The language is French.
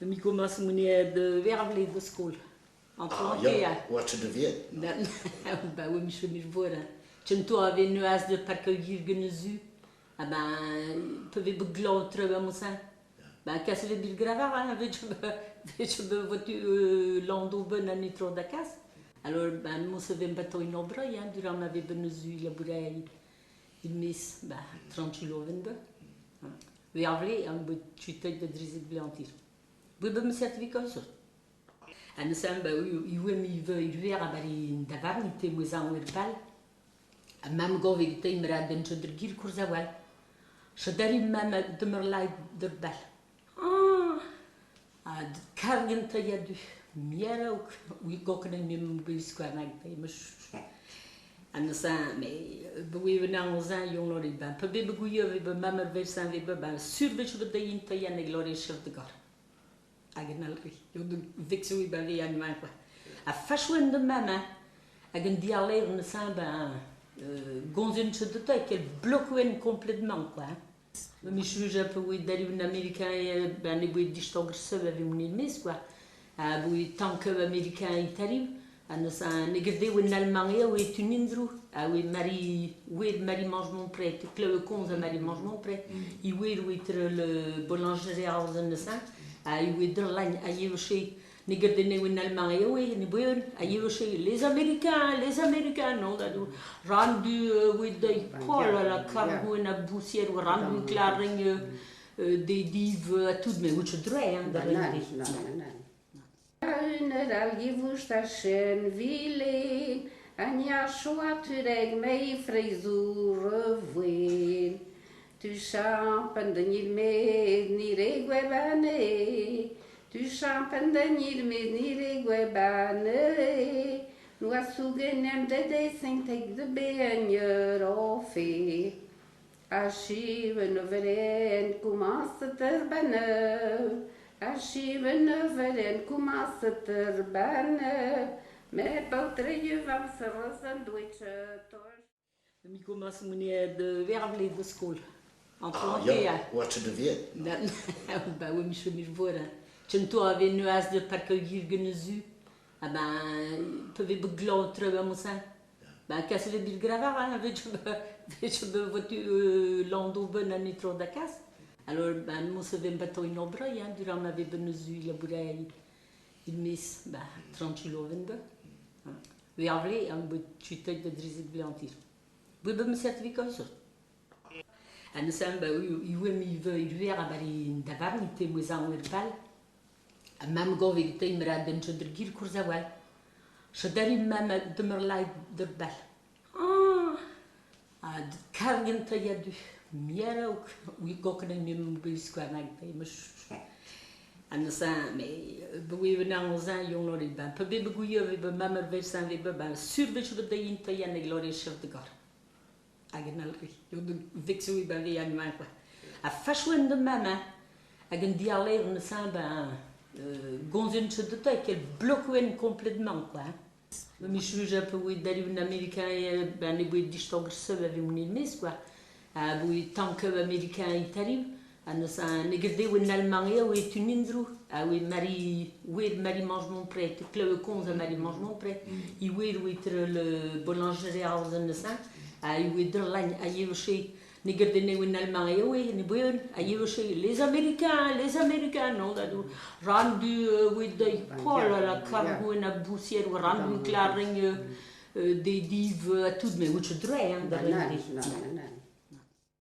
Mi commence de vervler de school. Ja, wat ze de weet. Bah oui, mais je me vois. Tu toi avec nuas de parcours genezu. Ah ben, peut be glautre ba mon sang. Ben, qu'est-ce que veut gravar hein, avec je me voiture lando ben an nitro da cas. Alors ben mon se vem bato in obra hein, durant ma ve benezu la bourei. Il mis bah 30 kilo vende. Vervler un bout chuté de drizit blantir. Oui, ben me certificat ça. En sam ba iwe mi ve iwer a bari davar ni te mozan werbal. A mam go vegete imra den chodr gir kurzawal. Shadari mam demer lai der bal. A kargen ta yadu. Miera ook we goknen mim bi skwarnag te mesh. En sam me we na ozan yon lori ban. Pa be beguye ve mam ver san ve ba sur be chud de yin ta yan glori chef de gar. Agnalri, eu vexui bali animal quoi. A fachwen de mama, agen dialer ne samba gonzen chedota qu'elle bloquent complètement quoi. Mais je suis un peu oui d'aller un américain ben les bois d'histoire avec mon ilmis quoi. Ah oui tant que américain il arrive, on s'en négardé ou en Allemagne ou est une indrou. Ah oui Marie mange mon prêt, que le con Marie mange mon prêt. Il oui le boulangerie à Rosen ça. Ai derlain ai chez nigerdene en Allemagne oui ni bon ai chez les Américains non da du rendu with the pole la cargo na poussière rendu claring des dives à tout mais où drai hein da Une algivustation ville ania choatureg mei frisure voin. Tu champan de nilme ni reguebane, tu champan de nilme ni reguebane, nous a sougenem de descenteg de beigneur au fait. Archive neveren commence terbane, archive neveren commence terbane, mais d'autres yeux vont se ressenduiche torche. Mi commence de vervler de school. Ja, wat ze de weet. Bah oui, je me vois. Tu toi avec nuas de parcours genezu. Ah ben, peut be glautre ba mon sang. Ben, qu'est-ce que veut gravar hein, avec je me voiture lando ben an nitro da cas. Alors ben mon se vem bato in obra hein, durant ma ve benezu la bourei. Il mis bah 30 kilo vende. Vervler un bout chuté de drizit blantir. Oui, ben me certificat ça. En sam ba iwe mi ve iwer a bari davar ni te mozan werbal. A mam go vegete imra den chodr gir kurzawal. Shadari mam demer lai der bal. A kargen ta yadu. Miera ook we goknen mim bi skwarnag te mesh. En sam me we na ozan yon lori ban. Pa be beguye ve mam ver san ve ba sur be chud de yin ta yan glori chef de gar. Agnalri, eu vexui bali animal quoi. A fachwen de mama, agen dialer ne samba gonzen chedota qu'elle bloquent complètement quoi. Mais je suis un peu oui d'aller un américain ben les bois d'histoire avec mon ilmis quoi. Ah oui tant que américain il arrive, on s'en négardé en Allemagne ou est une indrou. Ah oui Marie mange mon prêt, que le con Marie mange mon prêt. Il oui le boulangerie à Rosen ça. Ai we derlain ai chez nigerdene en Allemagne oui ni bon ai chez les Américains non da du rendu with the pole la cargo na poussière rendu claring des dives à tout mais où je drai hein da